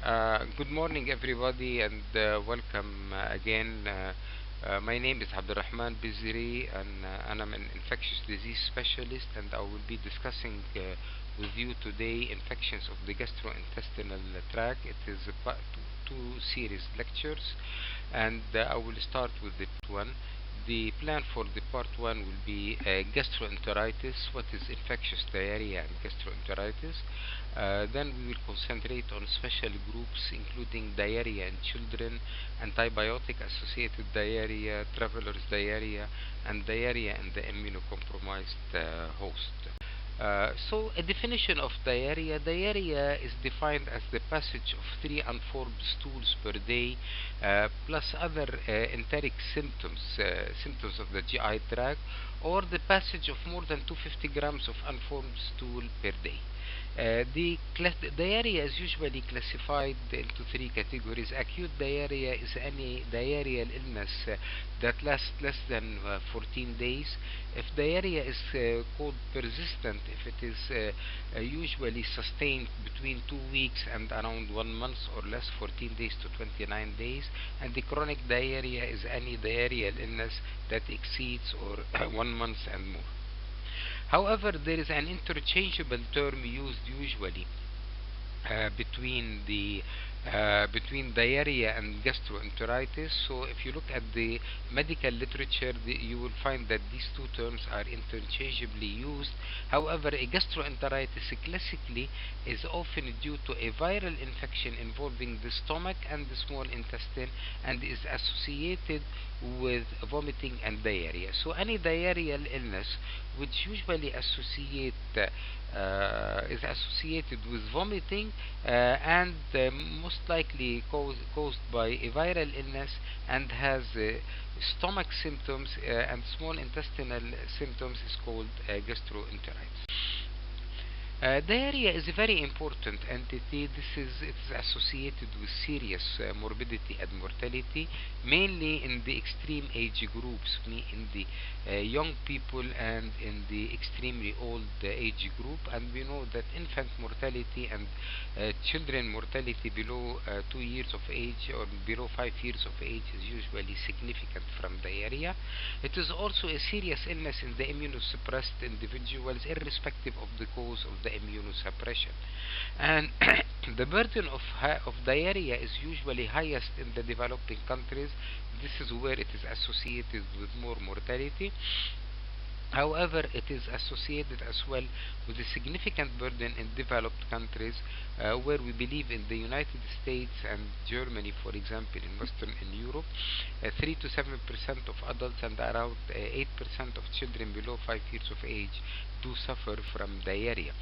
Good morning, everybody, and welcome again. My name is Abdurrahman Bizri, and I'm an infectious disease specialist, and I will be discussing with you today infections of the gastrointestinal tract. It is two series lectures, and I will start with the one. The plan for the part one will be gastroenteritis, what is infectious diarrhea and gastroenteritis. Then we will concentrate on special groups including diarrhea in children, antibiotic associated diarrhea, traveler's diarrhea, and diarrhea in the immunocompromised host. So a definition of diarrhea. Diarrhea is defined as the passage of 3 unformed stools per day, plus other enteric symptoms of the GI tract, or the passage of more than 250 grams of unformed stool per day. The diarrhea is usually classified into three categories. Acute diarrhea is any diarrheal illness that lasts less than 14 days. If diarrhea is called persistent, if it is usually sustained between 2 weeks and around 1 month or less, 14 days to 29 days. And the chronic diarrhea is any diarrheal illness that exceeds or 1 month and more. However, there is an interchangeable term used usually between diarrhea and gastroenteritis. So if you look at the medical literature, you will find that these two terms are interchangeably used. However, a gastroenteritis classically is often due to a viral infection involving the stomach and the small intestine, and is associated with vomiting and diarrhea. So any diarrheal illness which usually is associated with vomiting, and most likely caused by a viral illness, and has stomach symptoms and small intestinal symptoms, is called gastroenteritis. Diarrhea is a very important entity. It is associated with serious morbidity and mortality, mainly in the extreme age groups, in the young people and in the extremely old age group. And we know that infant mortality and children mortality below 2 years of age or below 5 years of age is usually significant from diarrhea. It is also a serious illness in the immunosuppressed individuals, irrespective of the cause of the immunosuppression. And the burden of diarrhea is usually highest in the developing countries. This is where it is associated with more mortality. However, it is associated as well with a significant burden in developed countries, where we believe in the United States and Germany, for example, in Western and Europe, 3 to 7% of adults and around 8% of children below 5 years of age do suffer from diarrhea.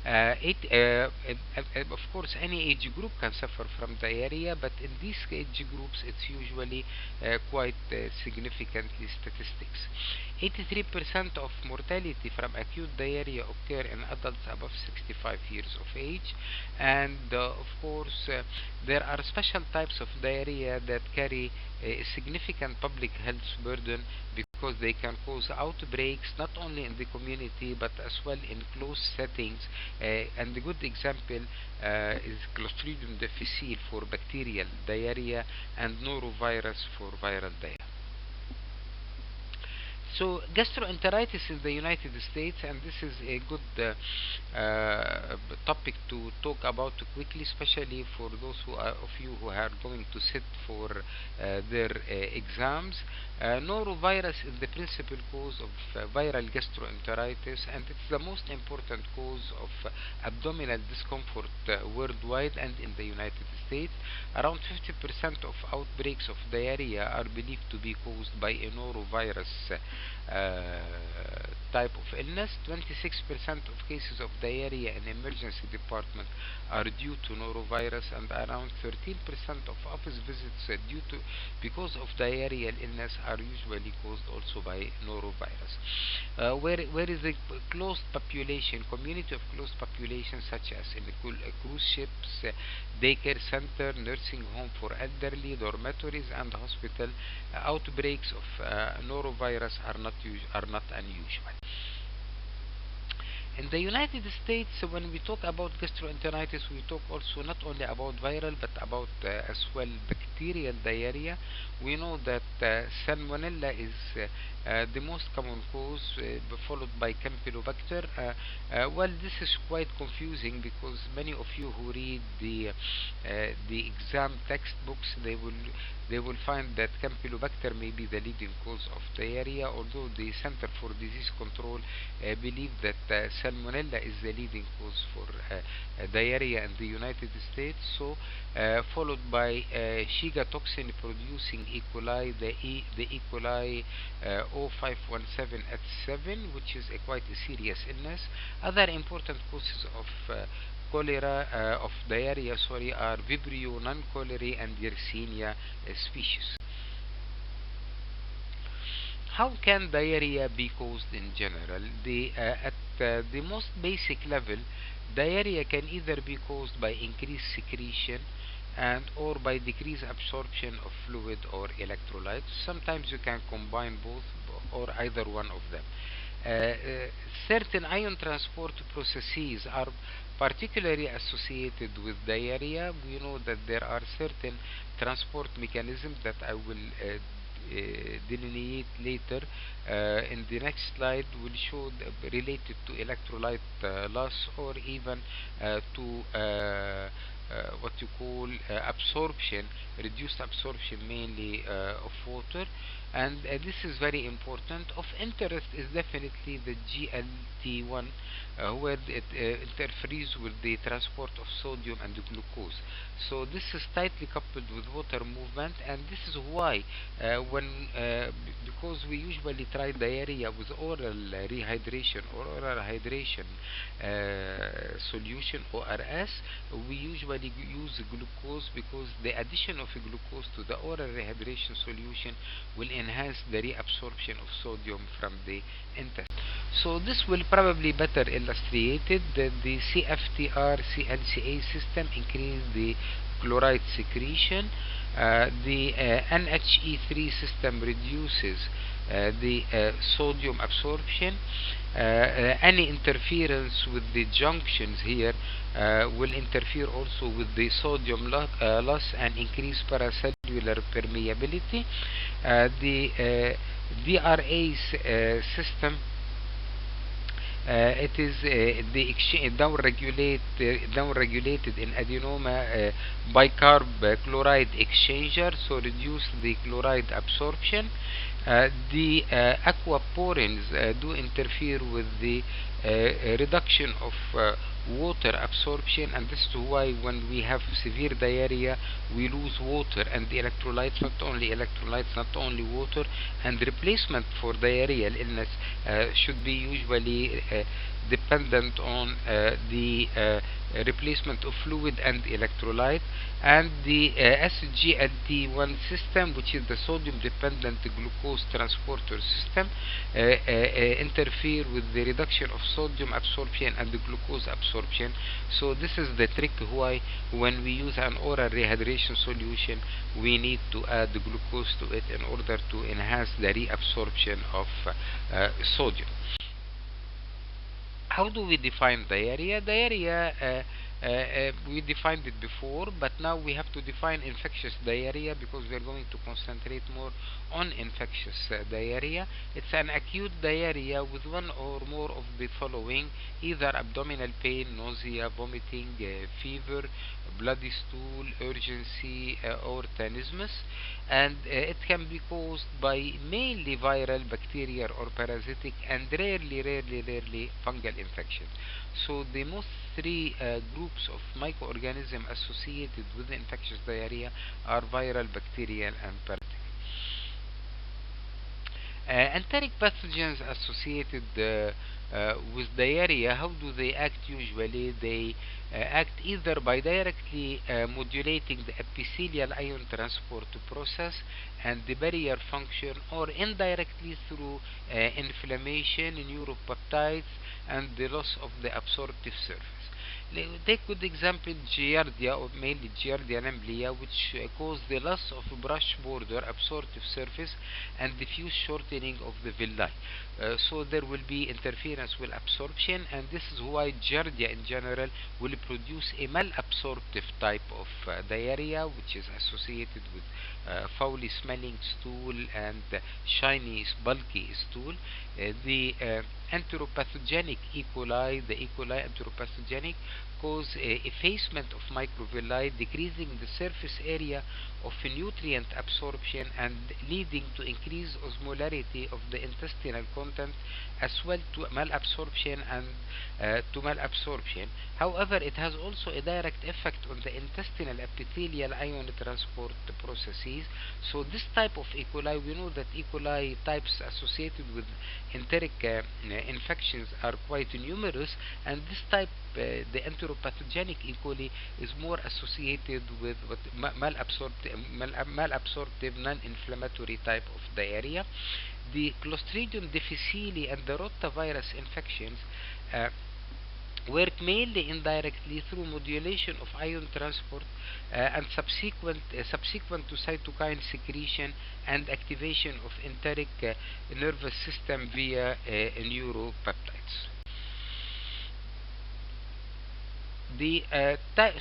Of course, any age group can suffer from diarrhea, but in these age groups, it's usually quite significantly statistics. 83% of mortality from acute diarrhea occur in adults above 65 years of age, and of course, there are special types of diarrhea that carry a significant public health burden, because they can cause outbreaks not only in the community but as well in closed settings. And a good example is Clostridium difficile for bacterial diarrhea, and norovirus for viral diarrhea. So gastroenteritis in the United States, and this is a good topic to talk about quickly, especially for those of you who are going to sit for their exams. Norovirus is the principal cause of viral gastroenteritis, and it's the most important cause of abdominal discomfort worldwide and in the United States. Around 50% of outbreaks of diarrhea are believed to be caused by a norovirus type of illness. 26% of cases of diarrhea in emergency department are due to norovirus, and around 13% of office visits because of diarrheal illness are usually caused also by norovirus. Where is the closed population, community of closed population, such as in the cruise ships, daycare center, nursing home for elderly, dormitories, and hospital, outbreaks of norovirus are not unusual. In the United States, when we talk about gastroenteritis, we talk also not only about viral but about as well bacterial diarrhea. We know that Salmonella is the most common cause, followed by Campylobacter. Well, this is quite confusing because many of you who read the exam textbooks, they will find that Campylobacter may be the leading cause of diarrhea, although the Center for Disease Control believe that Salmonella is the leading cause for diarrhea in the United States. So, followed by Shiga toxin producing E. coli, the E. coli 0517H7, which is a quite a serious illness. Other important causes of cholera of diarrhea, sorry, are Vibrio, non-cholerae, and Yersinia species. How can diarrhea be caused in general? At the most basic level, diarrhea can either be caused by increased secretion and or by decreased absorption of fluid or electrolytes. Sometimes you can combine both or either one of them. Certain ion transport processes are particularly associated with diarrhea. We know that there are certain transport mechanisms that I will delineate later. In the next slide will show related to electrolyte loss or even to what you call absorption, reduced absorption mainly of water. And this is very important. Of interest is definitely the GLT1, where it interferes with the transport of sodium and glucose. So this is tightly coupled with water movement, and this is why because we usually try diarrhea with oral rehydration or oral hydration solution, ORS, we usually use glucose because the addition of glucose to the oral rehydration solution will enhance the reabsorption of sodium from the intestine. So this will probably better illustrated that the CFTR CLCA system increase the chloride secretion. The NHE3 system reduces the sodium absorption. Any interference with the junctions here will interfere also with the sodium loss and increase paracellular permeability. The DRA system, it is down-regulated in adenoma bicarb chloride exchanger, so reduce the chloride absorption. The aquaporins do interfere with the reduction of water absorption, and this is why when we have severe diarrhea we lose water and the electrolytes, not only water, and replacement for diarrheal illness should be usually dependent on the replacement of fluid and electrolyte. And the SGLT1 system, which is the sodium dependent glucose transporter system, interfere with the reduction of sodium absorption and the glucose absorption. So this is the trick why when we use an oral rehydration solution we need to add the glucose to it in order to enhance the reabsorption of sodium. How do we define diarrhea? Diarrhea, we defined it before, but now we have to define infectious diarrhea because we are going to concentrate more on infectious diarrhea. It's an acute diarrhea with one or more of the following: either abdominal pain, nausea, vomiting, fever, bloody stool, urgency, or tenesmus. And it can be caused by mainly viral, bacterial, or parasitic, and rarely fungal infections. So the most three groups of microorganisms associated with infectious diarrhea are viral, bacterial, and parasitic. Enteric pathogens associated with diarrhea, how do they act usually? They act either by directly modulating the epithelial ion transport process and the barrier function, or indirectly through inflammation, neuropeptides, and the loss of the absorptive surface. Take good example Giardia, or mainly Giardia lamblia, which cause the loss of brush border absorptive surface and diffuse shortening of the villi. So there will be interference with absorption, and this is why Giardia in general will produce a malabsorptive type of diarrhea, which is associated with foully smelling stool and shiny, bulky stool. The enteropathogenic E. coli, the E. coli enteropathogenic, cause effacement of microvilli, decreasing the surface area of nutrient absorption and leading to increased osmolarity of the intestinal content, as well to malabsorption and to malabsorption. However, it has also a direct effect on the intestinal epithelial ion transport processes. So this type of E. coli, we know that E. coli types associated with enteric infections are quite numerous, and this type, the enteropathogenic E. coli, is more associated with what malabsorptive non-inflammatory type of diarrhea. The Clostridium difficile and the rotavirus infections work mainly indirectly through modulation of ion transport and subsequent to cytokine secretion and activation of enteric nervous system via neuropeptides.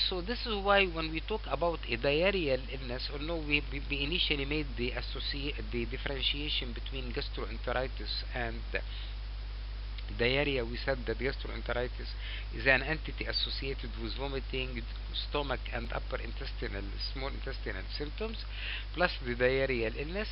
So this is why when we talk about a diarrheal illness, although we initially made the differentiation between gastroenteritis and diarrhea, we said that gastroenteritis is an entity associated with vomiting, stomach and upper intestinal, small intestinal symptoms, plus the diarrheal illness.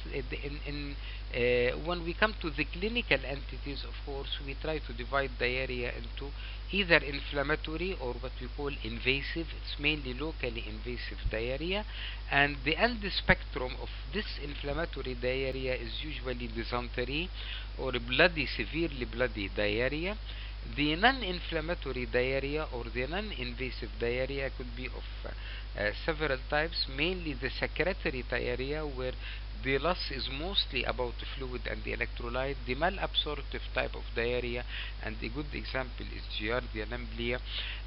When we come to the clinical entities, of course, we try to divide diarrhea into either inflammatory or what we call invasive. It's mainly locally invasive diarrhea, and the end spectrum of this inflammatory diarrhea is usually dysentery or bloody, severely bloody diarrhea. The non-inflammatory diarrhea or the non-invasive diarrhea could be of several types, mainly the secretory diarrhea, where the loss is mostly about fluid and the electrolyte. The malabsorptive type of diarrhea, and a good example is Giardia lamblia,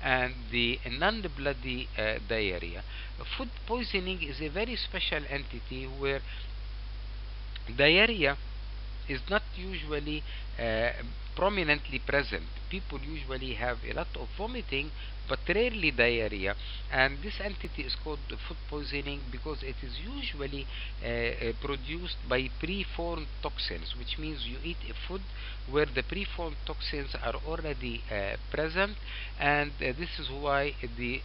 and the non-bloody diarrhea. Food poisoning is a very special entity where diarrhea is not usually uh, prominently present. People usually have a lot of vomiting, but rarely diarrhea. And this entity is called food poisoning because it is usually produced by preformed toxins, which means you eat a food where the preformed toxins are already present, and this is why the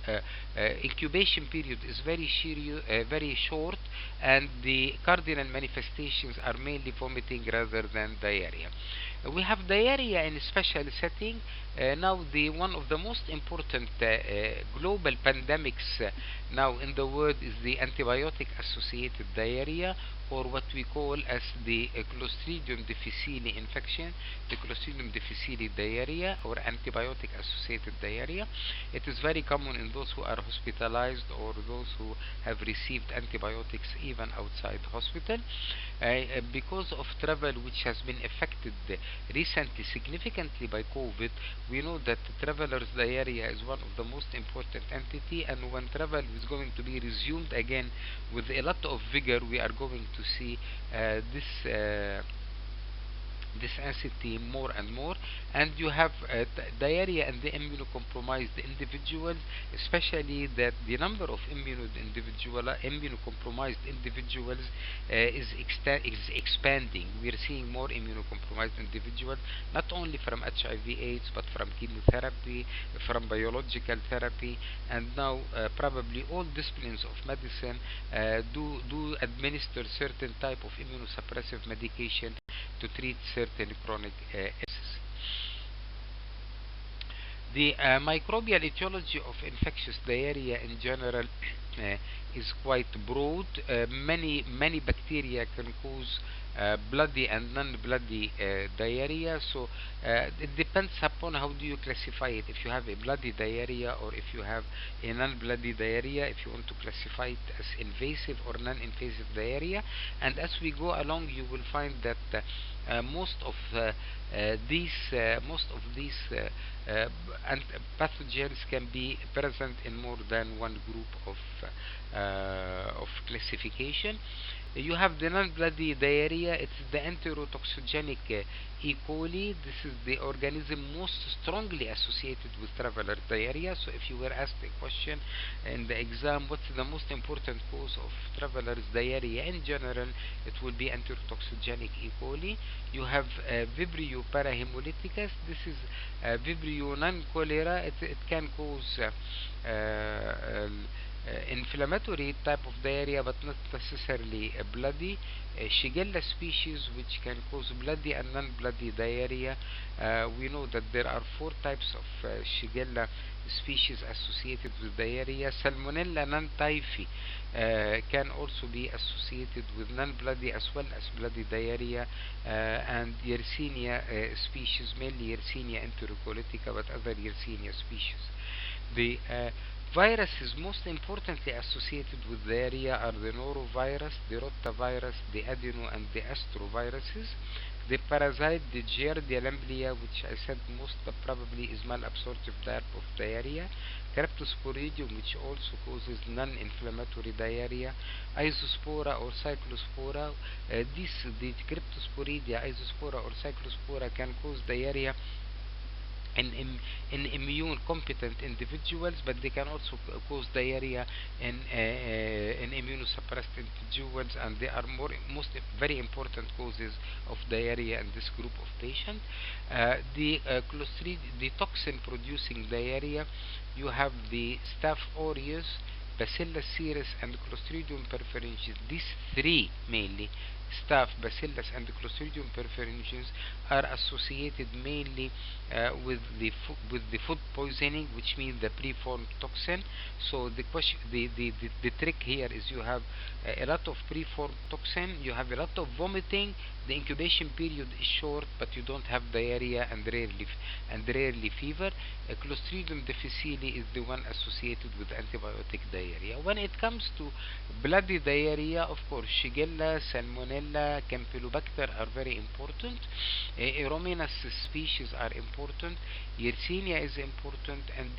incubation period is very short, and the cardinal manifestations are mainly vomiting rather than diarrhea. We have diarrhea in a special setting. Now, the one of the most important global pandemics now in the world is the antibiotic-associated diarrhea, or what we call as the Clostridium difficile infection, the Clostridium difficile diarrhea, or antibiotic-associated diarrhea. It is very common in those who are hospitalized or those who have received antibiotics even outside hospital. Because of travel, which has been affected recently significantly by COVID, we know that traveler's diarrhea is one of the most important entity, and when travel is going to be resumed again with a lot of vigor, we are going to see this entity more and more. And you have diarrhea in the immunocompromised individuals, especially that the number of immunocompromised individuals is expanding. We are seeing more immunocompromised individuals, not only from HIV/AIDS, but from chemotherapy, from biological therapy, and now probably all disciplines of medicine do administer certain type of immunosuppressive medication to treat certain chronic illnesses. The microbial etiology of infectious diarrhea in general is quite broad. Many bacteria can cause bloody and non-bloody diarrhea. So it depends upon how do you classify it. If you have a bloody diarrhea or if you have a non-bloody diarrhea, if you want to classify it as invasive or non-invasive diarrhea. And as we go along, you will find that most of these pathogens can be present in more than one group of classification. You have the non-bloody diarrhea. It's the enterotoxigenic E. coli. This is the organism most strongly associated with traveler diarrhea. So if you were asked a question in the exam, what's the most important cause of traveler's diarrhea in general, it will be enterotoxigenic E. coli. You have Vibrio parahemolyticus. This is Vibrio non-cholera. It can cause inflammatory type of diarrhea, but not necessarily bloody. Shigella species, which can cause bloody and non-bloody diarrhea. We know that there are 4 types of Shigella species associated with diarrhea. Salmonella non-typhi can also be associated with non-bloody as well as bloody diarrhea, and Yersinia species, mainly Yersinia enterocolitica, but other Yersinia species. The viruses most importantly associated with diarrhea are the norovirus, the rotavirus, the adeno, and the astroviruses. The parasite, the Giardia lamblia, which I said most probably is malabsorptive type of diarrhea. Cryptosporidium, which also causes non-inflammatory diarrhea. Isospora or Cyclospora. The Cryptosporidia, Isospora or Cyclospora can cause diarrhea in immune competent individuals, but they can also cause diarrhea in immunosuppressed individuals, and they are most very important causes of diarrhea in this group of patients. The toxin producing diarrhea, you have the Staph aureus, Bacillus cereus, and Clostridium perfringens. These 3 mainly, Staph, Bacillus, and Clostridium perfringens, are associated mainly with the food poisoning, which means the preformed toxin. So the trick here is you have a lot of preformed toxin, you have a lot of vomiting. The incubation period is short, but you don't have diarrhea and rarely fever. Clostridium difficile is the one associated with antibiotic diarrhea. When it comes to bloody diarrhea, of course, Shigella, Salmonella, Campylobacter are very important. Aeromonas species are important. Yersinia is important, and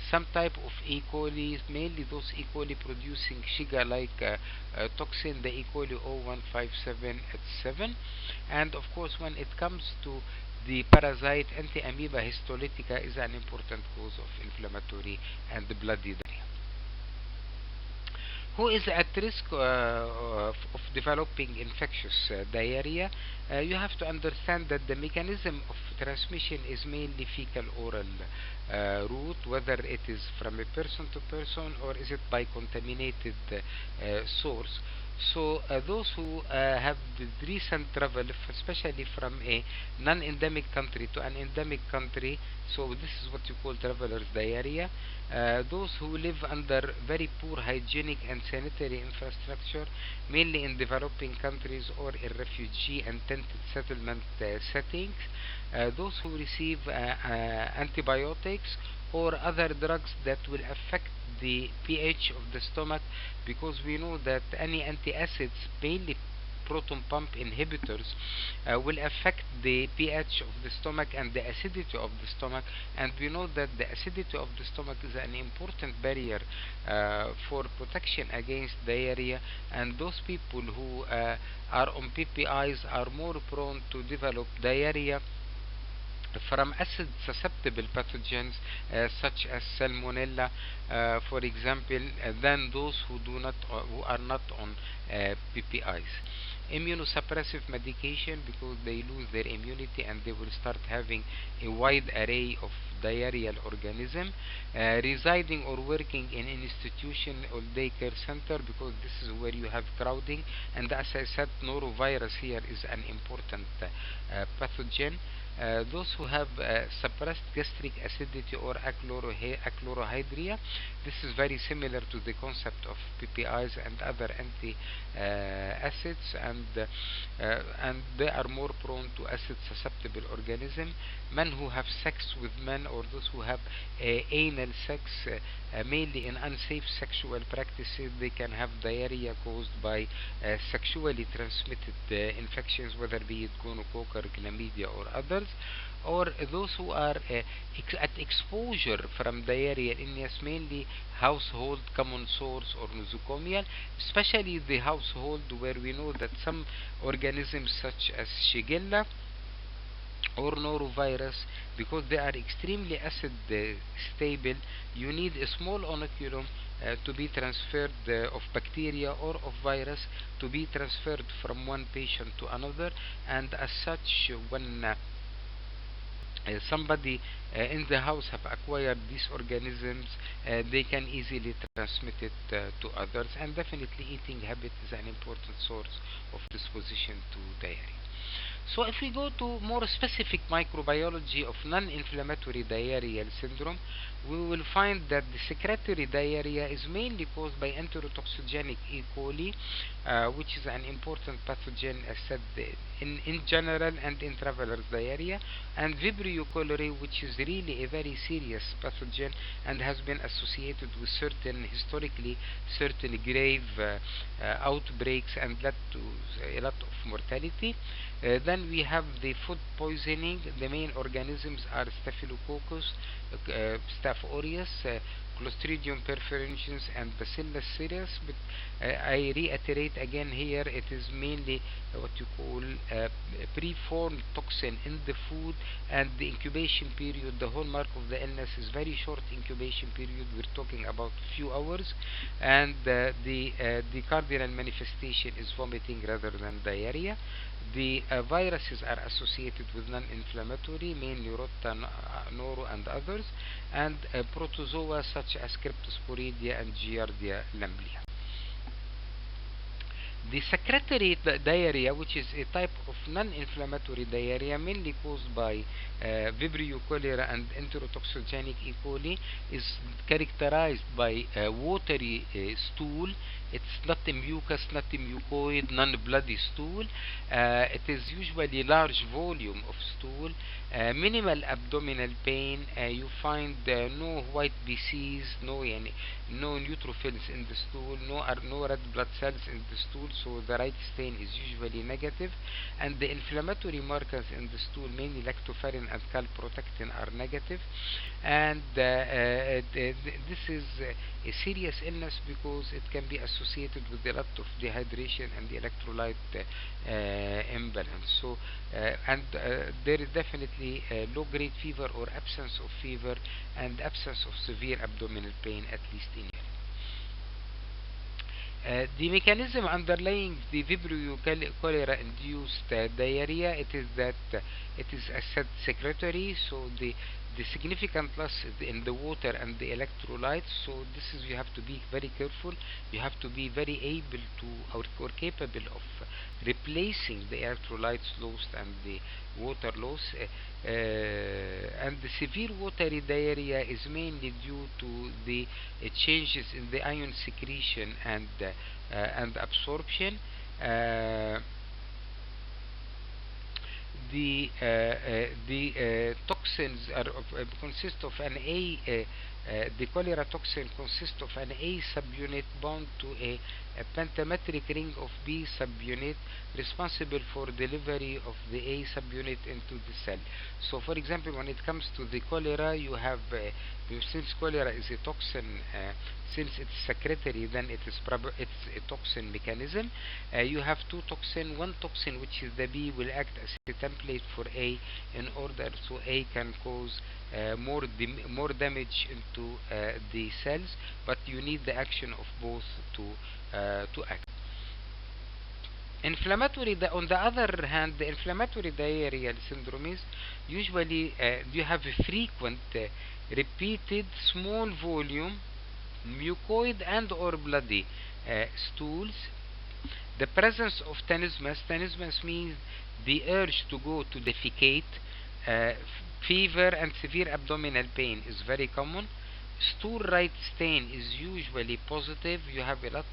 some type of E. coli, mainly those E. coli producing Shiga-like toxin, the E. coli 0157H7. And of course, when it comes to the parasite, Anti-amoeba histolytica is an important cause of inflammatory and bloody diarrhea. Who is at risk of developing infectious diarrhea? You have to understand that the mechanism of transmission is mainly fecal-oral route, whether it is from a person to person or is it by contaminated source. So those who have the recent travel, especially from a non-endemic country to an endemic country, so this is what you call traveler's diarrhea. Those who live under very poor hygienic and sanitary infrastructure, mainly in developing countries or in refugee and tented settlement settings. Those who receive antibiotics or other drugs that will affect the pH of the stomach, because we know that any antacids, mainly proton pump inhibitors, will affect the pH of the stomach and the acidity of the stomach, and we know that the acidity of the stomach is an important barrier for protection against diarrhea, and those people who are on PPIs are more prone to develop diarrhea from acid susceptible pathogens such as salmonella, for example, than those who are not on PPIs. Immunosuppressive medication, because they lose their immunity and they will start having a wide array of diarrheal organism. Residing or working in an institution or daycare center, because this is where you have crowding, and as I said, norovirus here is an important pathogen. those who have suppressed gastric acidity or achlorohydria. This is very similar to the concept of PPIs and other anti acids, and they are more prone to acid susceptible organism. Men who have sex with men, or those who have anal sex, mainly in unsafe sexual practices, they can have diarrhea caused by sexually transmitted infections, whether be it gonococcal, chlamydia, or others. Or those who are at exposure from diarrhea illness, mainly household common sores or nosocomial, especially the household where we know that some organisms such as Shigella or norovirus, because they are extremely acid stable, you need a small inoculum to be transferred of bacteria or of virus to be transferred from one patient to another. And as such, when somebody in the house have acquired these organisms, they can easily transmit it to others. And definitely eating habit is an important source of disposition to diarrhea. So if we go to more specific microbiology of non-inflammatory diarrheal syndrome, we will find that the secretory diarrhea is mainly caused by enterotoxigenic E. coli, which is an important pathogen, as said, in general and in travelers diarrhea, and Vibrio cholerae, which is really a very serious pathogen and has been associated with historically certain grave outbreaks and led to a lot of mortality. Then we have the food poisoning. The main organisms are Staphylococcus, Staph aureus, Clostridium perfringens, and Bacillus cereus. But I reiterate again here, it is mainly what you call preformed toxin in the food, and the incubation period, the hallmark of the illness is very short incubation period. We're talking about few hours, and the cardinal manifestation is vomiting rather than diarrhea. The viruses are associated with non-inflammatory, mainly Rota, Noro, and others, and protozoa such as Cryptosporidia and Giardia lamblia. The secretory diarrhea, which is a type of non-inflammatory diarrhea mainly caused by Vibrio cholera and enterotoxigenic E. coli, is characterized by watery stool. It's not a mucus, not a mucoid, non-bloody stool. It is usually large volume of stool, minimal abdominal pain. You find no white BCs, no neutrophils in the stool, no red blood cells in the stool, so the right stain is usually negative, and the inflammatory markers in the stool, mainly lactoferrin and calprotectin, are negative. And this is a serious illness because it can be associated with a lot of dehydration and the electrolyte imbalance. So there is definitely low grade fever or absence of fever and absence of severe abdominal pain, at least initially. The mechanism underlying the Vibrio cholera induced diarrhea, it is that it is, as said, secretory, so the significant loss in the water and the electrolytes. So this is, you have to be very careful. You have to be very able to or capable of replacing the electrolytes lost and the water loss. And the severe watery diarrhea is mainly due to the changes in the ion secretion and absorption. The toxins consist of an the cholera toxin consists of an A subunit bound to a pentametric ring of B subunit, responsible for delivery of the A subunit into the cell. So, for example, when it comes to the cholera, you have since cholera is a toxin, since it's secretory, then it's a toxin mechanism. You have two toxin. One toxin, which is the B, will act as a template for A, in order so A can cause more damage into the cells, but you need the action of both to act. On the other hand, the inflammatory diarrheal syndromes usually you have a frequent, repeated, small volume, mucoid and or bloody stools. The presence of tenesmus. Tenesmus means the urge to go to defecate. Fever and severe abdominal pain is very common. Stool right stain is usually positive. You have a lot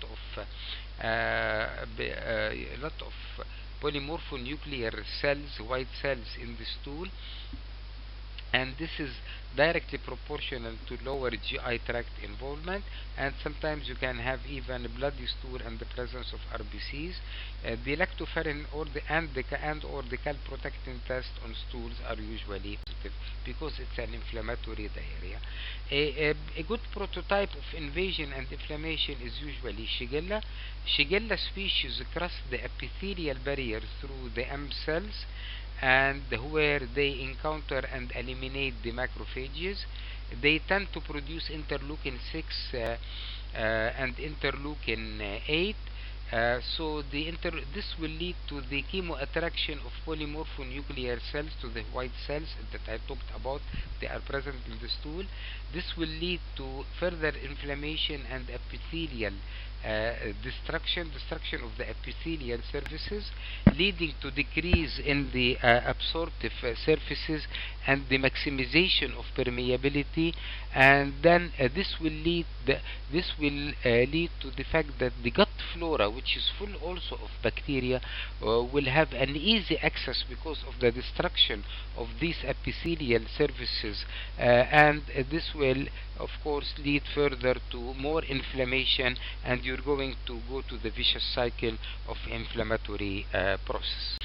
of polymorphonuclear cells, white cells in the stool, and this is directly proportional to lower GI tract involvement, and sometimes you can have even bloody stool and the presence of RBCs. The lactoferrin or the calprotectin test on stools are usually positive because it's an inflammatory diarrhea. A good prototype of invasion and inflammation is usually Shigella. Shigella species cross the epithelial barrier through the M cells, and where they encounter and eliminate the macrophages. They tend to produce interleukin 6 and interleukin 8. This will lead to the chemoattraction of polymorphonuclear cells to the white cells that I talked about. They are present in the stool. This will lead to further inflammation and epithelial destruction of the epithelial surfaces, leading to decrease in the absorptive surfaces and the maximization of permeability. And then this will lead to the fact that the gut flora, which is full also of bacteria, will have an easy access because of the destruction of these epithelial surfaces, and this will of course lead further to more inflammation, and you're going to go to the vicious cycle of inflammatory process.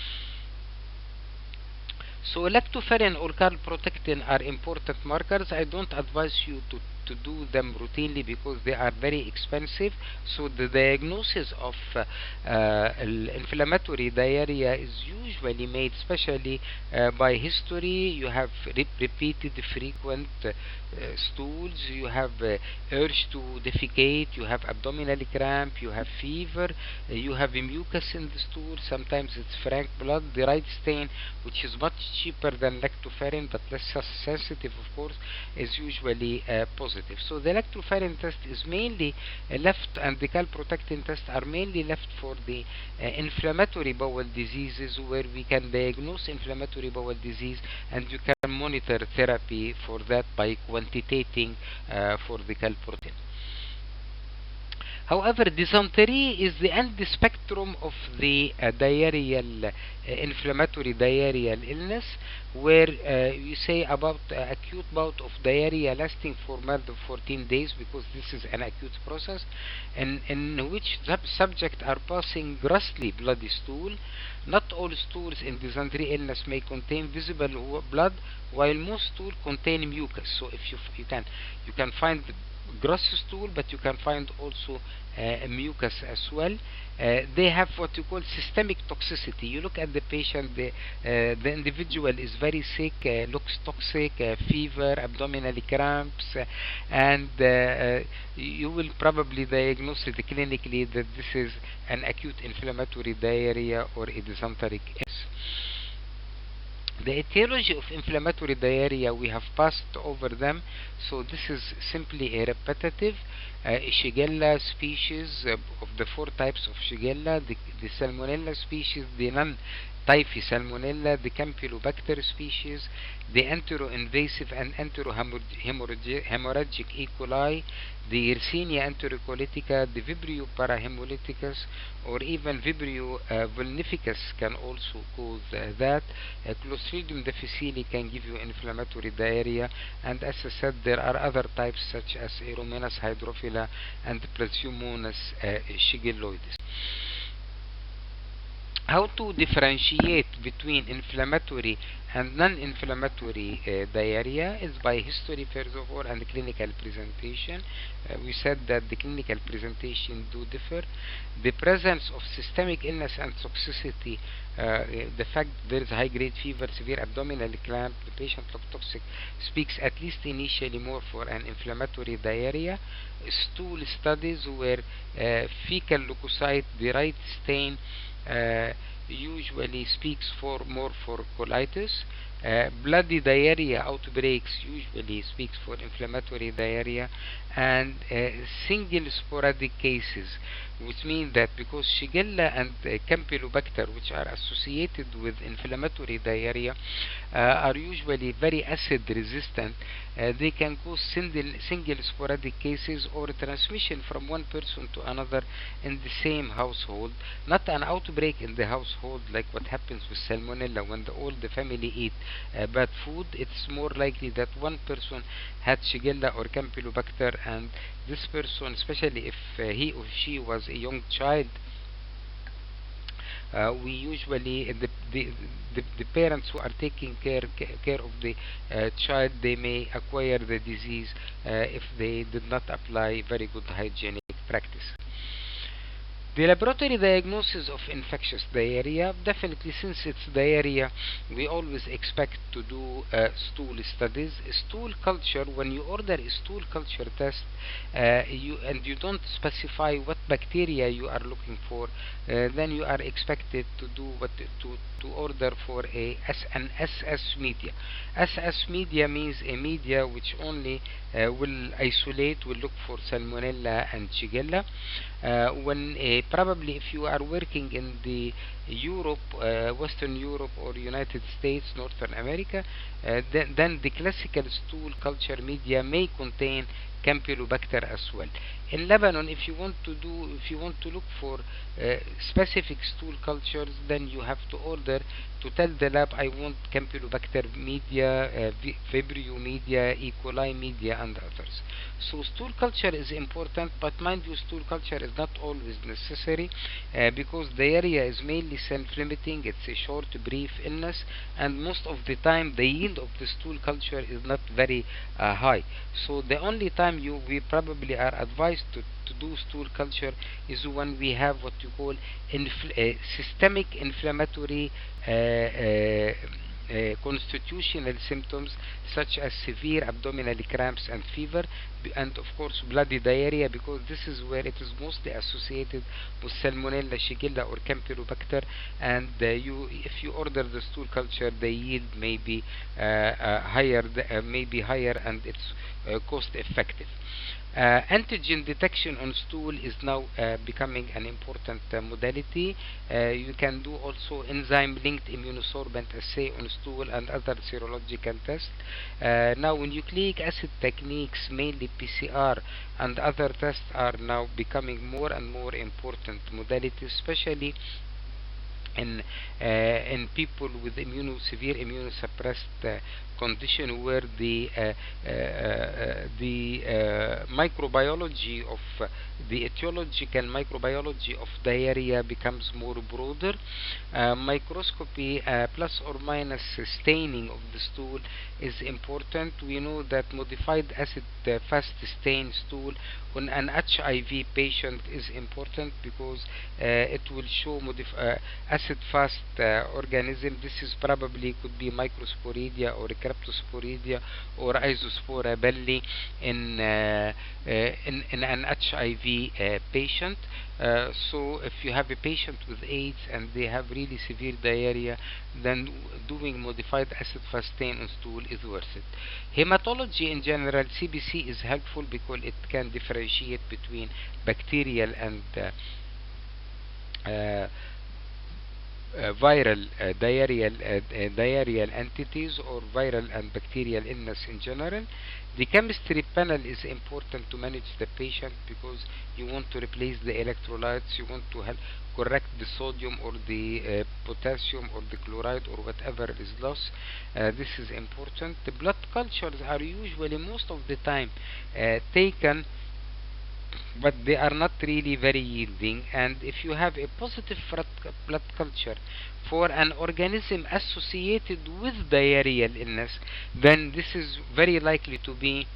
So lactoferrin or calprotectin are important markers. I don't advise you to do them routinely because they are very expensive. So the diagnosis of inflammatory diarrhea is usually made, especially by history. You have repeated frequent stools, you have urge to defecate, you have abdominal cramp, you have fever, you have mucus in the stool, sometimes it's frank blood. The right stain, which is much cheaper than lactoferrin but less sensitive of course, is usually positive. So the lactoferrin test is mainly left, and the calprotectin test are mainly left for the inflammatory bowel diseases, where we can diagnose inflammatory bowel disease and you can monitor therapy for that by quantitating for the calprotectin. However, dysentery is the end spectrum of the diarrheal, inflammatory diarrheal illness, where you say about acute bout of diarrhea lasting for more than 14 days, because this is an acute process, in which subjects are passing grossly bloody stool. Not all stools in dysentery illness may contain visible blood, while most stools contain mucus. So if you can find gross stool, but you can find also mucus as well. They have what you call systemic toxicity. You look at the patient, the individual is very sick, looks toxic, fever, abdominal cramps, and you will probably diagnose it clinically that this is an acute inflammatory diarrhea or a dysenteric illness. The etiology of inflammatory diarrhea, we have passed over them, so this is simply a repetitive Shigella species of the 4 types of Shigella, the Salmonella species, the non-typhi Salmonella, the Campylobacter species, the enteroinvasive and enterohemorrhagic E. coli, the Yersinia enterocolitica, the Vibrio parahemolyticus, or even Vibrio vulnificus can also cause that. Clostridium difficile can give you inflammatory diarrhea, and as I said, there are other types such as Aeromonas hydrophila and Plaseumonas shigelloides. How to differentiate between inflammatory and non-inflammatory diarrhea is by history first of all and clinical presentation. We said that the clinical presentation do differ. The presence of systemic illness and toxicity, the fact there is high-grade fever, severe abdominal cramp, the patient looks toxic, speaks at least initially more for an inflammatory diarrhea. Stool studies where fecal leukocyte, the right stain, usually speaks more for colitis. Bloody diarrhea outbreaks usually speaks for inflammatory diarrhea, and single sporadic cases, which means that because Shigella and Campylobacter, which are associated with inflammatory diarrhea, are usually very acid resistant, they can cause single sporadic cases or transmission from one person to another in the same household, not an outbreak in the household like what happens with Salmonella when all the family eat bad food. It's more likely that one person had Shigella or Campylobacter, and this person, especially if he or she was a young child, we usually the parents who are taking care of the child, they may acquire the disease if they did not apply very good hygienic practice. The laboratory diagnosis of infectious diarrhea, definitely since it's diarrhea, we always expect to do stool studies. Stool culture, when you order a stool culture test, you don't specify what bacteria you are looking for, then you are expected to do to order for an SS media. SS media means a media which only will look for Salmonella and Shigella. When probably if you are working in the Europe, Western Europe or United States, Northern America, then the classical stool culture media may contain Campylobacter as well. In Lebanon, if you want to look for specific stool cultures, then you have to order to tell the lab, I want Campylobacter media, Vibrio media, E. coli media, and others. So stool culture is important, but mind you, stool culture is not always necessary because diarrhea is mainly self-limiting. It's a short, brief illness, and most of the time the yield of the stool culture is not very high. So the only time we probably are advised to do stool culture is when we have what you call systemic inflammatory constitutional symptoms such as severe abdominal cramps and fever, and of course bloody diarrhea, because this is where it is mostly associated with Salmonella, Shigella, or Campylobacter. And if you order the stool culture, the yield may be higher, and it's cost effective. Antigen detection on stool is now becoming an important modality. You can do also enzyme-linked immunosorbent assay on stool and other serological tests. Now, nucleic acid techniques, mainly PCR and other tests, are now becoming more and more important modalities, especially in people with severe immunosuppressed condition, where the microbiology of the etiological microbiology of diarrhea becomes more broader. Microscopy plus or minus staining of the stool is important. We know that modified acid fast stain stool on an HIV patient is important because it will show acid fast organism. This is probably could be Microsporidia or Cryptosporidia or Isospora belli in an HIV patient. So if you have a patient with AIDS and they have really severe diarrhea, then doing modified acid fast stain on stool is worth it. Hematology in general, CBC is helpful because it can differentiate between bacterial and viral diarrheal entities, or viral and bacterial illness in general. The chemistry panel is important to manage the patient because you want to replace the electrolytes, you want to help correct the sodium or the potassium or the chloride or whatever is lost. This is important. The blood cultures are usually most of the time taken, but they are not really very yielding. And if you have a positive blood culture for an organism associated with diarrheal illness, then this is very likely to be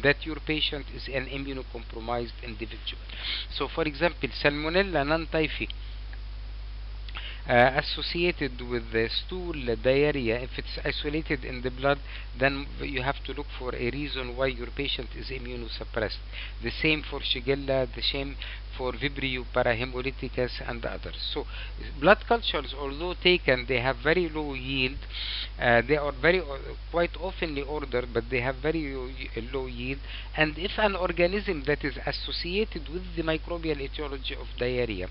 that your patient is an immunocompromised individual. So for example, Salmonella non-typhi associated with the stool diarrhea, if it's isolated in the blood, then you have to look for a reason why your patient is immunosuppressed. The same for Shigella, the same for Vibrio parahemolyticus and others. So blood cultures, although taken, they have very low yield. They are quite oftenly ordered, but they have very low yield. And if an organism that is associated with the microbial etiology of diarrhea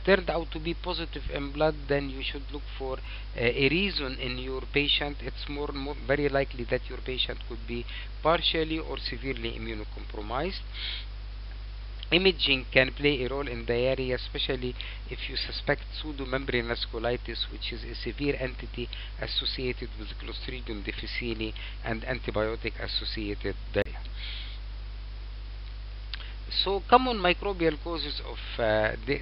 turned out to be positive in blood, then you should look for a reason in your patient. It's more very likely that your patient could be partially or severely immunocompromised. Imaging can play a role in diarrhea, especially if you suspect pseudomembranous colitis, which is a severe entity associated with Clostridium difficile and antibiotic associated diarrhea. So common microbial causes of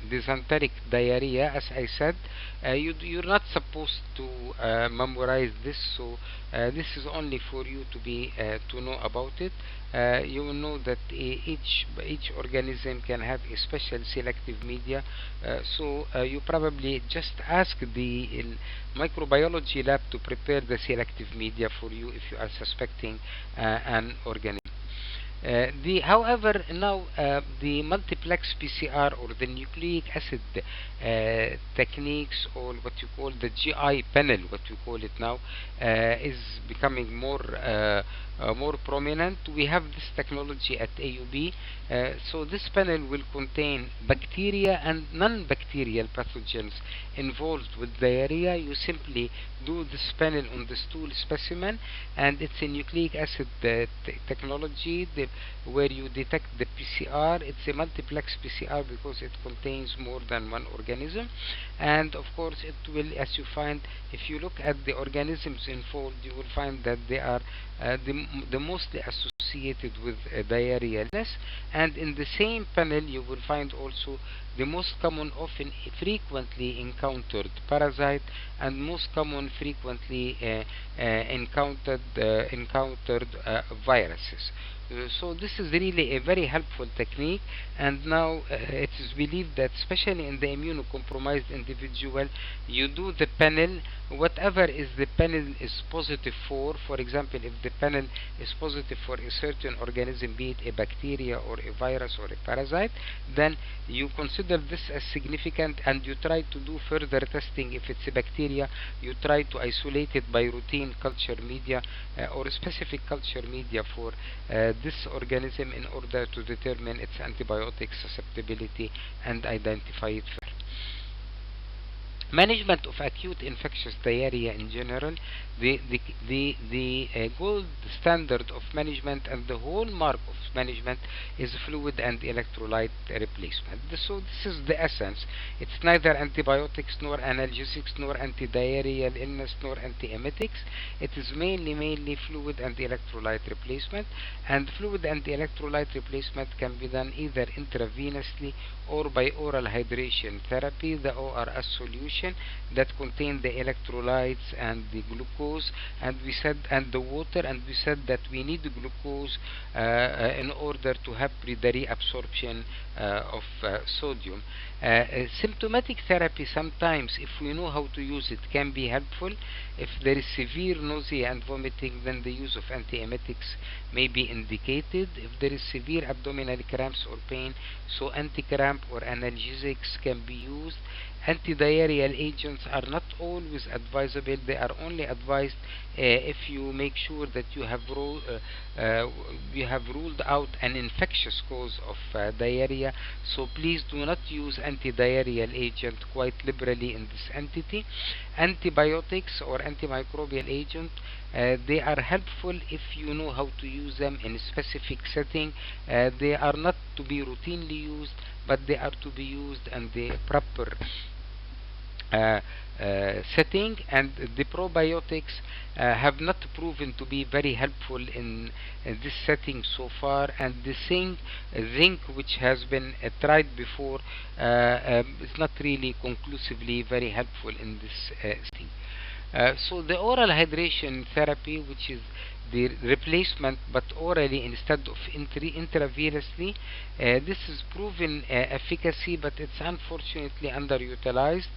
dysenteric diarrhea, as I said, you're not supposed to memorize this, so this is only for you to know about it. You will know that each organism can have a special selective media, so you probably just ask the microbiology lab to prepare the selective media for you if you are suspecting an organism. However, now the multiplex PCR or the nucleic acid techniques, or what you call the GI panel, what you call it now, is becoming more prominent. We have this technology at AUB. So this panel will contain bacteria and non-bacterial pathogens involved with diarrhea. You simply do this panel on the stool specimen, and it's a nucleic acid technology where you detect the PCR. It's a multiplex PCR because it contains more than one organism, and of course it will, as you find, if you look at the organisms involved, you will find that they are the mostly associated with diarrhea illness. And in the same panel you will find also the most common, often frequently encountered parasite, and most common frequently encountered viruses. So this is really a very helpful technique, and now it is believed that especially in the immunocompromised individual, you do the panel, whatever is the panel is positive for example, if the panel is positive for a certain organism, be it a bacteria or a virus or a parasite, then you consider this as significant and you try to do further testing. If it's a bacteria, you try to isolate it by routine culture media or specific culture media for this organism in order to determine its antibiotic susceptibility and identify it further. Management of acute infectious diarrhea in general, the gold standard of management and the hallmark of management is fluid and electrolyte replacement. So this is the essence. It's neither antibiotics nor analgesics nor anti-diarrheal illness nor antiemetics. It is mainly fluid and electrolyte replacement, and fluid and electrolyte replacement can be done either intravenously or by oral hydration therapy, the ORS solution that contain the electrolytes and the glucose, and the water, and we said that we need the glucose in order to have the reabsorption of sodium. Symptomatic therapy, sometimes if we know how to use it, can be helpful. If there is severe nausea and vomiting, then the use of antiemetics may be indicated. If there is severe abdominal cramps or pain, so anti-cramp or analgesics can be used. Anti-diarrheal agents are not always advisable. They are only advised if you make sure that you have ruled out an infectious cause of diarrhea. So please do not use anti-diarrheal agent quite liberally in this entity. Antibiotics or antimicrobial agent, they are helpful if you know how to use them in a specific setting. They are not to be routinely used, but they are to be used in the proper setting. And the probiotics have not proven to be very helpful in this setting so far, and the zinc which has been tried before is not really conclusively very helpful in this setting. So the oral hydration therapy, which is the replacement but orally instead of intravenously, this is proven efficacy, but it's unfortunately underutilized.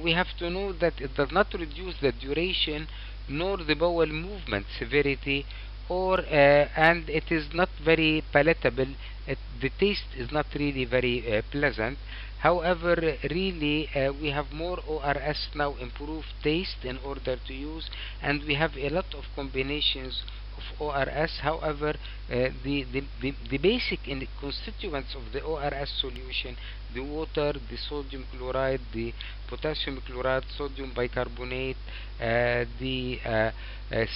We have to know that it does not reduce the duration nor the bowel movement severity, and it is not very palatable the taste is not really very pleasant. However, really we have more ORS now improved taste in order to use, and we have a lot of combinations of ORS. However, the basic constituents of the ORS solution, the water, the sodium chloride, the potassium chloride, sodium bicarbonate, the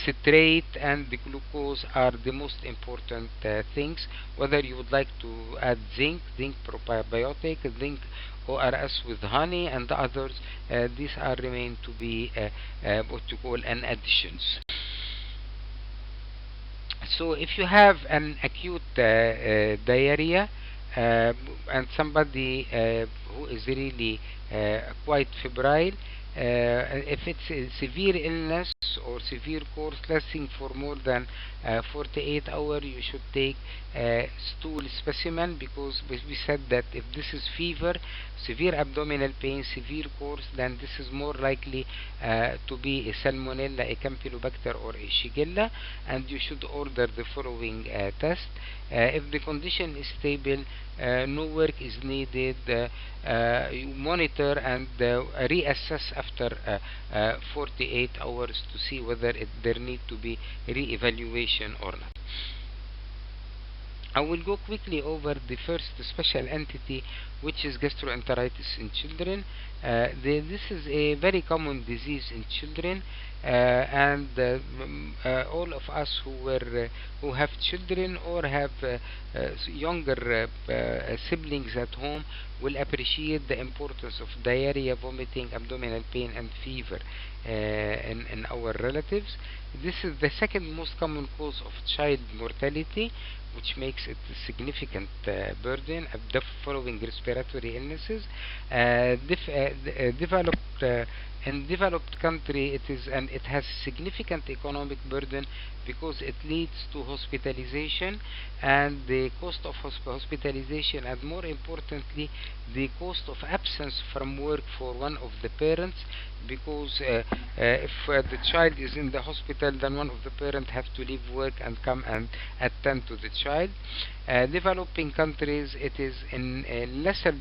citrate, and the glucose are the most important things. Whether you would like to add zinc probiotic, zinc ORS with honey, and the others, these are remain to be what you call an additions. So if you have an acute diarrhea, uh, and somebody who is really quite febrile, if it's a severe illness or severe course lasting for more than 48 hours, you should take stool specimen, because we said that if this is fever, severe abdominal pain, severe course, then this is more likely to be a salmonella, a campylobacter, or a shigella, and you should order the following test. If the condition is stable, no work is needed. You monitor and reassess after 48 hours to see whether there need to be re-evaluation or not. I will go quickly over the first special entity, which is gastroenteritis in children. This is a very common disease in children, and all of us who have children or have younger siblings at home will appreciate the importance of diarrhea, vomiting, abdominal pain, and fever in our relatives. This is the second most common cause of child mortality, which makes it a significant burden of the following respiratory illnesses. In developed country, it has significant economic burden, because it leads to hospitalization and the cost of hospitalization, and more importantly, the cost of absence from work for one of the parents, because if the child is in the hospital, then one of the parents have to leave work and come and attend to the child. Developing countries, it is in lesser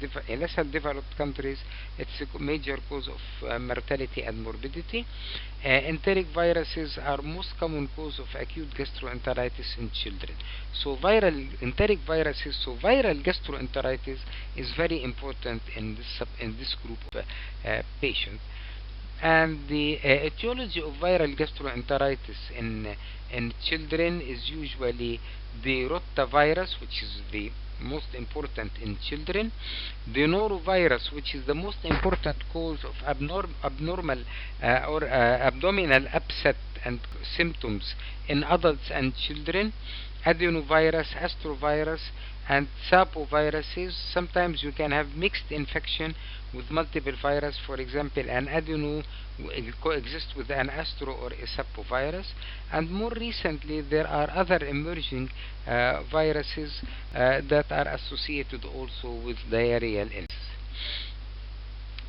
developed countries, it's a major cause of mortality and morbidity. Enteric viruses are most common cause of acute gastroenteritis in children. So enteric viruses, so viral gastroenteritis is very important in this group of patients. And the etiology of viral gastroenteritis in children is usually the rotavirus, which is the most important in children, the norovirus, which is the most important cause of abnormal or abdominal upset and symptoms in adults and children, adenovirus, astrovirus, and sapoviruses. Sometimes you can have mixed infection with multiple virus. For example, an adeno coexists with an astro or a sapovirus. And more recently, there are other emerging viruses that are associated also with diarrheal illness.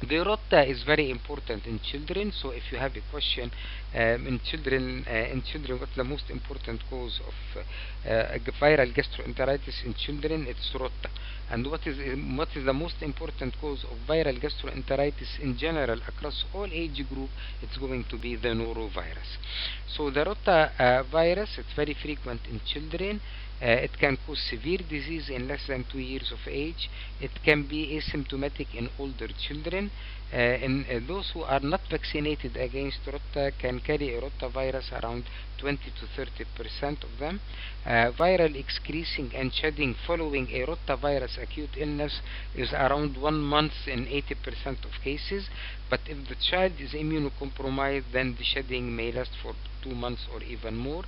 The rota is very important in children. So if you have a question in children, what's the most important cause of viral gastroenteritis in children? It's rota. And what is the most important cause of viral gastroenteritis in general across all age group? It's going to be the norovirus. So the rota virus, it's very frequent in children. It can cause severe disease in less than 2 years of age. It can be asymptomatic in older children. Those who are not vaccinated against rota can carry a rotavirus, around 20 to 30% of them. Viral excreting and shedding following a rotavirus acute illness is around 1 month in 80% of cases. But if the child is immunocompromised, then the shedding may last for 2 months or even more.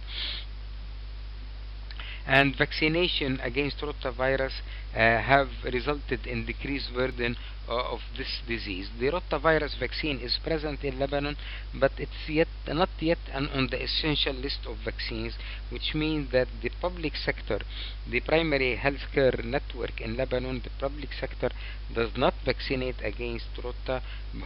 And vaccination against rotavirus have resulted in decreased burden of this disease. The rotavirus vaccine is present in Lebanon, but it's not yet on the essential list of vaccines, which means that the public sector, the primary healthcare network in Lebanon, the public sector does not vaccinate against rota,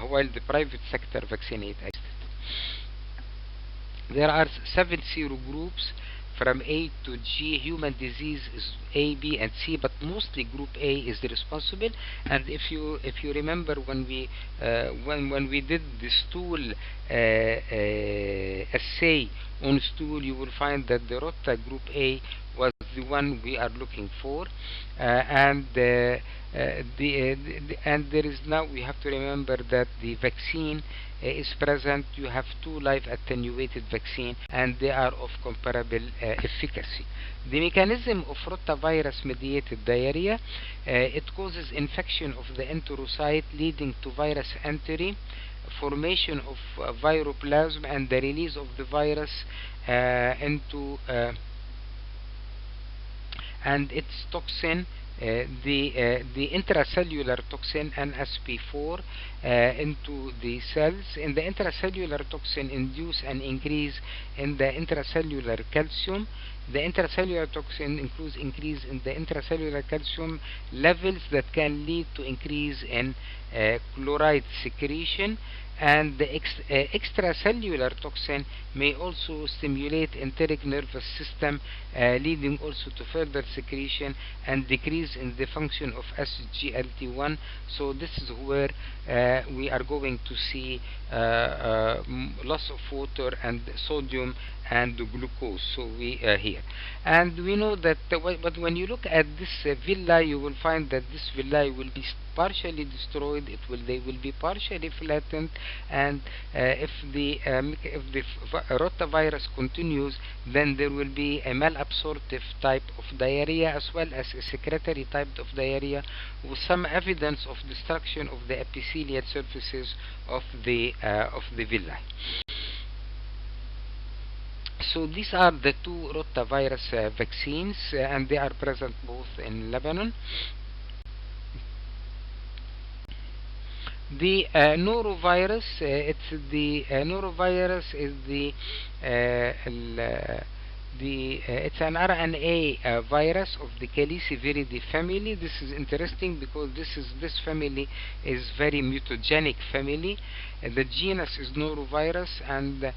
while the private sector vaccinate against it. There are 7 serogroups from A to G. Human disease is A, B, and C, but mostly group A is responsible. And if you remember when we did the stool assay on stool, you will find that the Rota group A was the one we are looking for, and there is now, we have to remember that the vaccine is present. You have two live attenuated vaccine, and they are of comparable efficacy. The mechanism of rotavirus mediated diarrhea, it causes infection of the enterocyte leading to virus entry, formation of viroplasm, and the release of the virus into and its toxin, the intracellular toxin NSP4 into the cells. And the intracellular toxin induce an increase in the intracellular calcium. The intracellular toxin includes increase in the intracellular calcium levels that can lead to increase in chloride secretion. And the extracellular toxin may also stimulate enteric nervous system, leading also to further secretion and decrease in the function of SGLT1. So this is where we are going to see loss of water and sodium and glucose. So we here, and we know that but when you look at this villi, you will find that this villi will be partially destroyed. They will be partially flattened, and if the rotavirus continues, then there will be a malabsorptive type of diarrhea as well as a secretory type of diarrhea, with some evidence of destruction of the epithelial surfaces of the villi. So these are the two rotavirus vaccines, and they are present both in Lebanon. The norovirus, norovirus is it's an RNA virus of the Caliciviridae family. This is interesting because this family is very mutagenic family. The genus is norovirus, and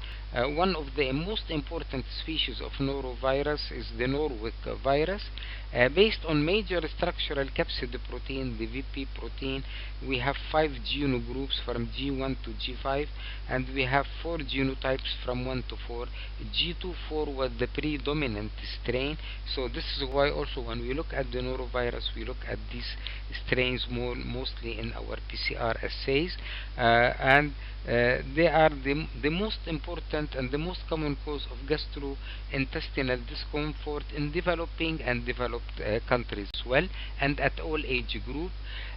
one of the most important species of norovirus is the Norwich virus. Based on major structural capsid protein, the VP protein, we have 5 genogroups from G1 to G5, and we have 4 genotypes from 1 to 4. G24 was the predominant strain, so this is why also when we look at the norovirus, we look at these strains mostly in our PCR assays, and they are the most important and the most common cause of gastrointestinal discomfort in developing and developed countries as well, and at all age group.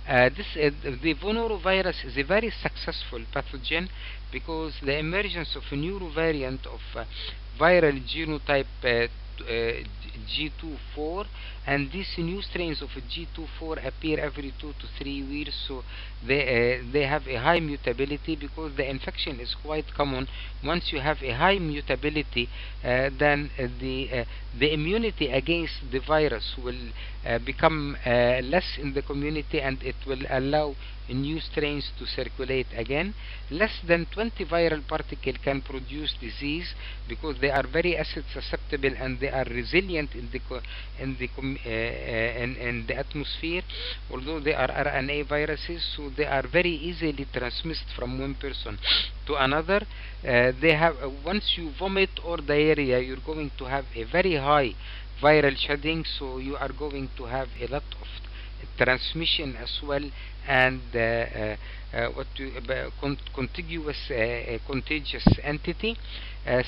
The norovirus is a very successful pathogen because the emergence of a new variant of viral genotype G24, and these new strains of G24 appear every 2 to 3 years, so they have a high mutability because the infection is quite common. Once you have a high mutability, then the immunity against the virus will become less in the community, and it will allow new strains to circulate again. Less than 20 viral particles can produce disease because they are very acid susceptible and they are resilient in the atmosphere. Although they are RNA viruses, so they are very easily transmitted from one person to another. They have once you vomit or diarrhea, you're going to have a very high viral shedding, so you are going to have a lot of transmission as well, and contiguous contagious entity.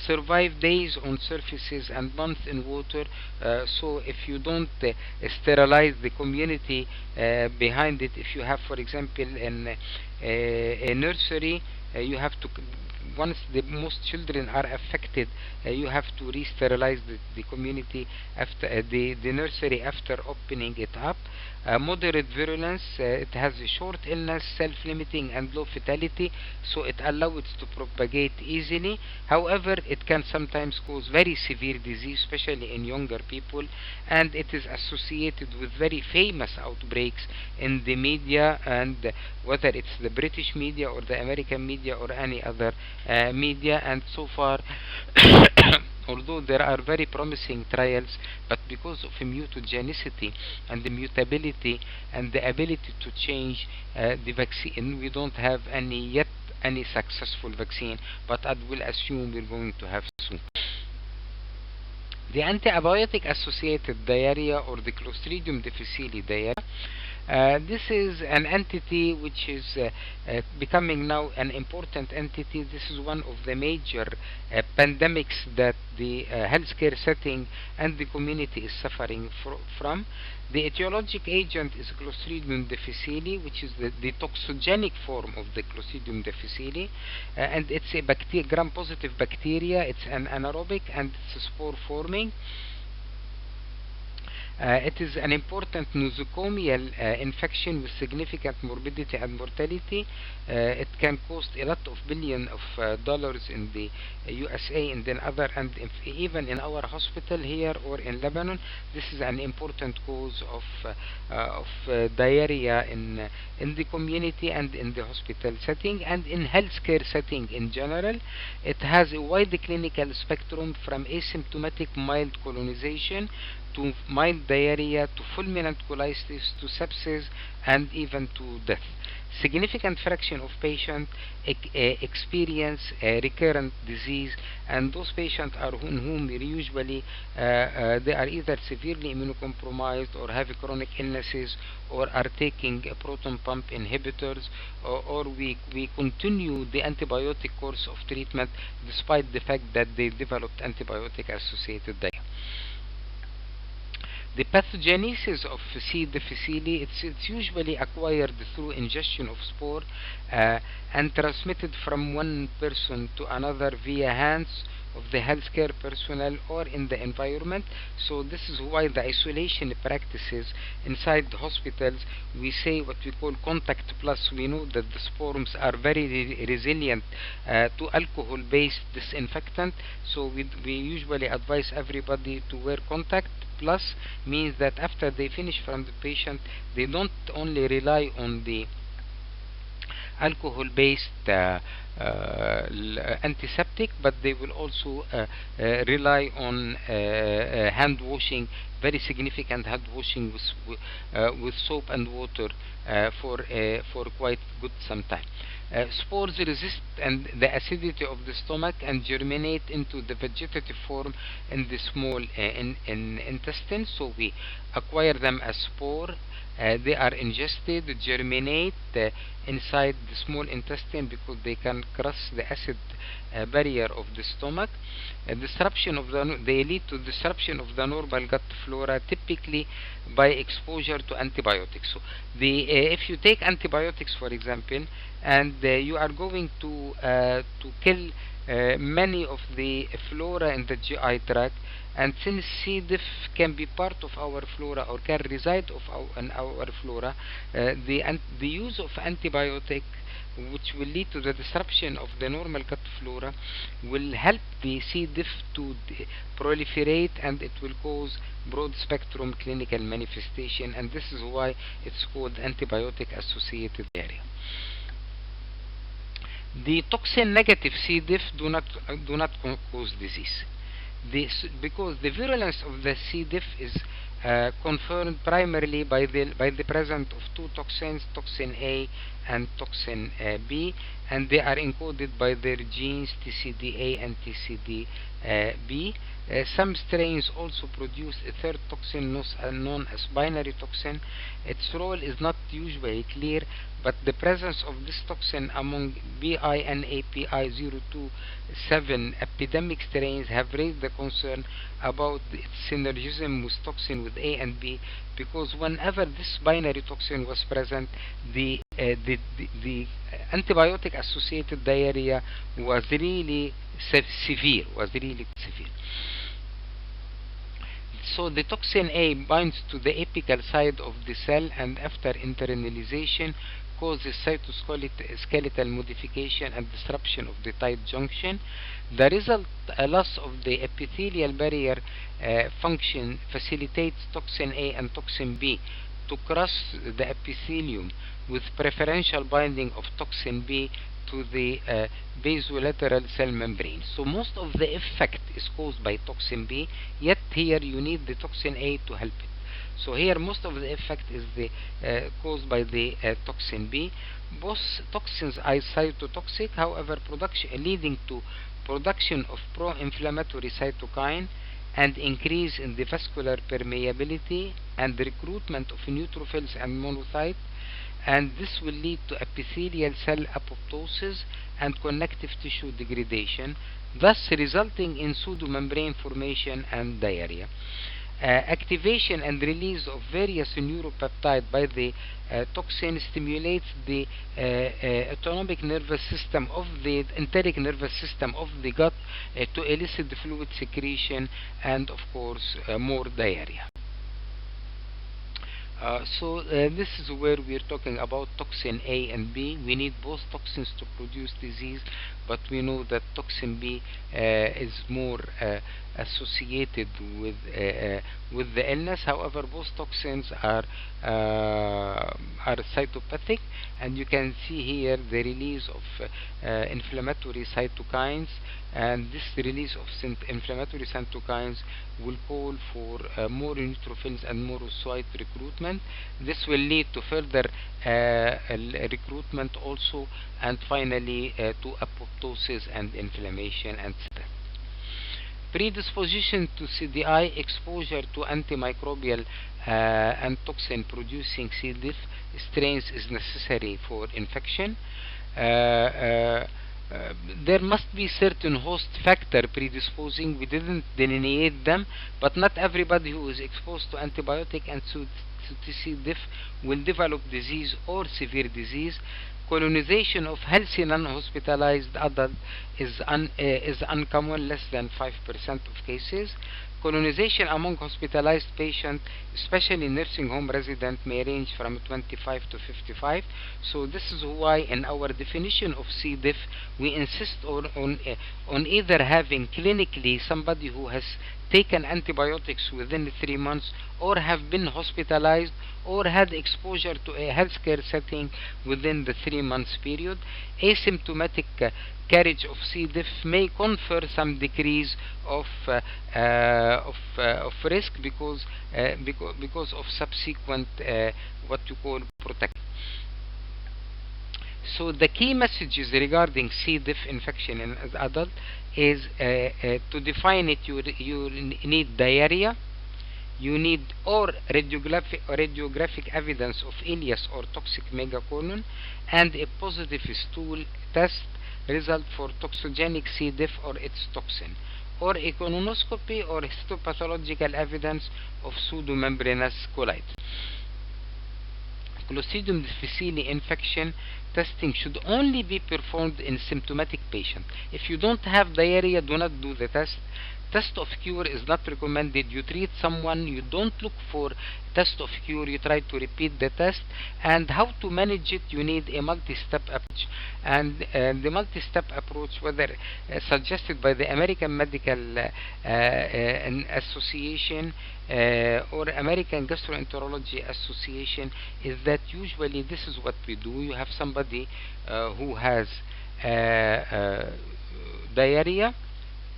Survive days on surfaces and months in water. So if you don't sterilize the community behind it, if you have, for example, in a nursery, you have to, once the most children are affected, you have to re-sterilize the community after the nursery after opening it up. Moderate virulence, it has a short illness, self-limiting and low fatality, so it allows it to propagate easily. However, it can sometimes cause very severe disease, especially in younger people, and it is associated with very famous outbreaks in the media, and whether it's the British media or the American media or any other media. And so far although there are very promising trials, but because of mutagenicity and the mutability and the ability to change the vaccine, we don't have any successful vaccine, but I will assume we're going to have soon. The antibiotic associated diarrhea, or the Clostridium difficile diarrhea, this is an entity which is becoming now an important entity. This is one of the major pandemics that the healthcare setting and the community is suffering from. The etiologic agent is Clostridium difficile, which is the toxogenic form of the Clostridium difficile, and it's a gram-positive bacteria. It's an anaerobic and it's spore forming. It is an important nosocomial infection with significant morbidity and mortality. It can cost a lot of billions of dollars in the USA and then even in our hospital here or in Lebanon. This is an important cause of diarrhea in the community and in the hospital setting and in healthcare setting in general. It has a wide clinical spectrum from asymptomatic mild colonization to mild diarrhea, to fulminant colitis, to sepsis, and even to death. Significant fraction of patients experience recurrent disease, and those patients are in whom usually they are either severely immunocompromised or have chronic illnesses or are taking proton pump inhibitors, or we continue the antibiotic course of treatment despite the fact that they developed antibiotic associated diarrhea. The pathogenesis of C. difficile, it's usually acquired through ingestion of spore and transmitted from one person to another via hands of the healthcare personnel or in the environment. So this is why the isolation practices inside the hospitals, we say what we call contact plus. We know that the spores are very resilient to alcohol-based disinfectant, so we usually advise everybody to wear contact plus. Means that after they finish from the patient, they don't only rely on the alcohol-based antiseptic, but they will also rely on hand washing, very significant hand washing with soap and water for quite good some time. Spores resist and the acidity of the stomach and germinate into the vegetative form in the small intestine. So we acquire them as spore. They are ingested, germinate inside the small intestine because they can cross the acid barrier of the stomach. They lead to disruption of the normal gut flora, typically by exposure to antibiotics. So if you take antibiotics, for example, and you are going to kill many of the flora in the GI tract, and since C. diff can be part of our flora or can reside in our flora, the use of antibiotic, which will lead to the disruption of the normal gut flora, will help the C. diff to proliferate, and it will cause broad spectrum clinical manifestation, and this is why it's called antibiotic associated diarrhea. The toxin negative C. diff do not cause disease. Because the virulence of the C. diff is confirmed primarily by the presence of two toxins, toxin A and toxin B, and they are encoded by their genes TCD-A and TCD-B. Some strains also produce a third toxin known as binary toxin. Its role is not usually clear, but the presence of this toxin among BINAPI 027 epidemic strains have raised the concern about its synergism with toxin with A and B, because whenever this binary toxin was present, the antibiotic associated diarrhea was really severe. So the toxin A binds to the apical side of the cell, and after internalization causes cytoskeletal modification and disruption of the tight junction. The result, a loss of the epithelial barrier function, facilitates toxin A and toxin B to cross the epithelium with preferential binding of toxin B to the basolateral cell membrane. So most of the effect is caused by toxin B, yet here you need the toxin A to help it. So here most of the effect is caused by the toxin B. Both toxins are cytotoxic, however, leading to production of pro-inflammatory cytokine and increase in the vascular permeability and recruitment of neutrophils and monocytes, and this will lead to epithelial cell apoptosis and connective tissue degradation, thus resulting in pseudomembrane formation and diarrhea. Activation and release of various neuropeptides by the toxin stimulates the autonomic nervous system of the enteric nervous system of the gut to elicit fluid secretion and of course more diarrhea. This is where we're talking about toxin A and B. We need both toxins to produce disease, but we know that toxin B is more associated with the illness. However, both toxins are cytopathic, and you can see here the release of inflammatory cytokines, and this release of inflammatory cytokines will call for more neutrophils and monocyte recruitment. This will lead to further recruitment also, and finally to apoptosis and inflammation and death. Predisposition to CDI, exposure to antimicrobial and toxin producing C. diff strains is necessary for infection. There must be certain host factor predisposing. We didn't delineate them, but not everybody who is exposed to antibiotic and to C. diff will develop disease or severe disease. Colonization of healthy non-hospitalized adult is uncommon, less than 5% of cases. Colonization among hospitalized patients, especially nursing home residents, may range from 25 to 55. So this is why in our definition of C. diff, we insist on either having clinically somebody who has taken antibiotics within 3 months, or have been hospitalized, or had exposure to a healthcare setting within the 3 months period. Asymptomatic carriage of C. diff may confer some decrease of risk because of subsequent what you call protection. So the key messages regarding C. diff infection in adult is to define it. You need diarrhea. You need or radiographic evidence of ileus or toxic megacolon, and a positive stool test result for toxogenic C. diff or its toxin, or a colonoscopy or histopathological evidence of pseudomembranous colitis. Clostridium difficile infection testing should only be performed in symptomatic patients. If you don't have diarrhea, do not do the test. Test of cure is not recommended. You treat someone, you don't look for test of cure, you try to repeat the test. And how to manage it, you need a multi-step approach. And the multi-step approach, whether suggested by the American Medical Association or American Gastroenterology Association, is that usually this is what we do. You have somebody who has diarrhea,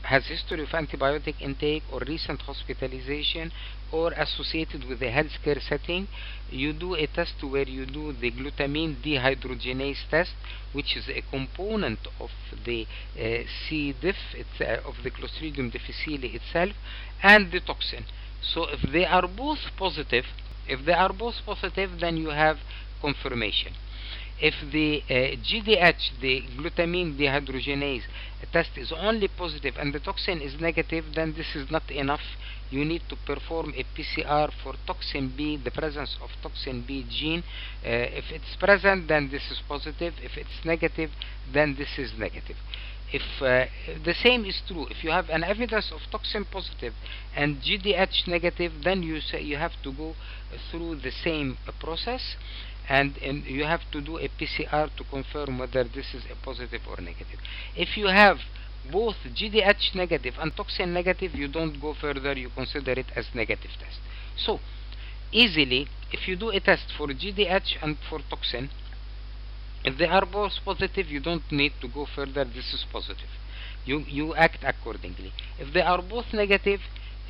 has history of antibiotic intake or recent hospitalization, or associated with a healthcare setting. You do a test where you do the glutamine dehydrogenase test, which is a component of the C. diff, of the Clostridium difficile itself, and the toxin. So if they are both positive, then you have confirmation. If the GDH, the glutamine dehydrogenase test, is only positive and the toxin is negative, then this is not enough. You need to perform a PCR for toxin B, the presence of toxin B gene. If it's present, then this is positive. If it's negative, then this is negative. If the same is true, if you have an evidence of toxin positive and GDH negative, then you have to go through the same process, and you have to do a PCR to confirm whether this is a positive or negative. If you have both GDH negative and toxin negative, you don't go further, you consider it as negative test. So easily, if you do a test for GDH and for toxin, If they are both positive, you don't need to go further. This is positive. You act accordingly. If they are both negative,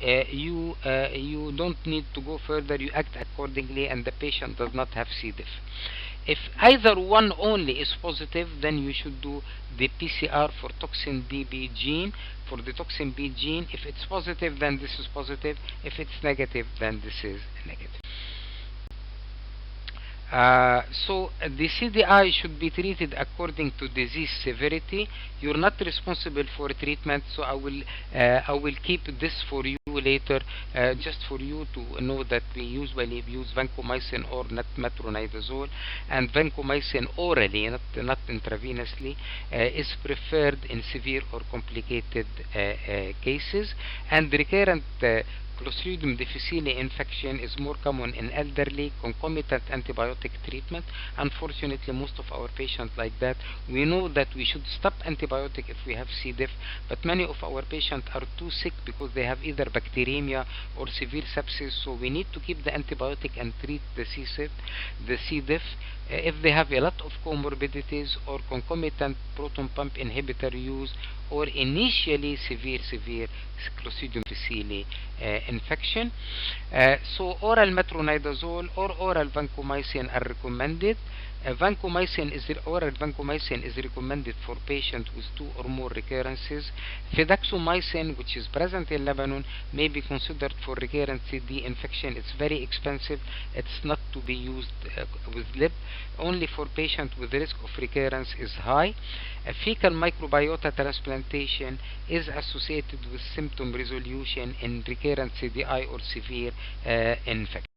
you don't need to go further. You act accordingly, and the patient does not have C. diff. If either one only is positive, then you should do the PCR for toxin B gene. For the toxin B gene, if it's positive, then this is positive. If it's negative, then this is negative. The CDI should be treated according to disease severity. You're not responsible for treatment, so I will keep this for you later, just for you to know that we usually use vancomycin or metronidazole, and vancomycin orally, not intravenously, is preferred in severe or complicated cases, and recurrent Clostridium difficile infection is more common in elderly, concomitant antibiotic treatment. Unfortunately, most of our patients like that. We know that we should stop antibiotic if we have C. diff, but many of our patients are too sick because they have either bacteremia or severe sepsis, so we need to keep the antibiotic and treat the C. diff. If they have a lot of comorbidities or concomitant proton pump inhibitor use, or initially severe Clostridium difficile infection. So oral metronidazole or oral vancomycin are recommended. Oral vancomycin is recommended for patients with 2 or more recurrences. Fidaxomicin, which is present in Lebanon, may be considered for recurrent CD infection. It's very expensive. It's not to be used with lip. Only for patients with risk of recurrence is high. Fecal microbiota transplantation is associated with symptom resolution in recurrent CDI or severe infection.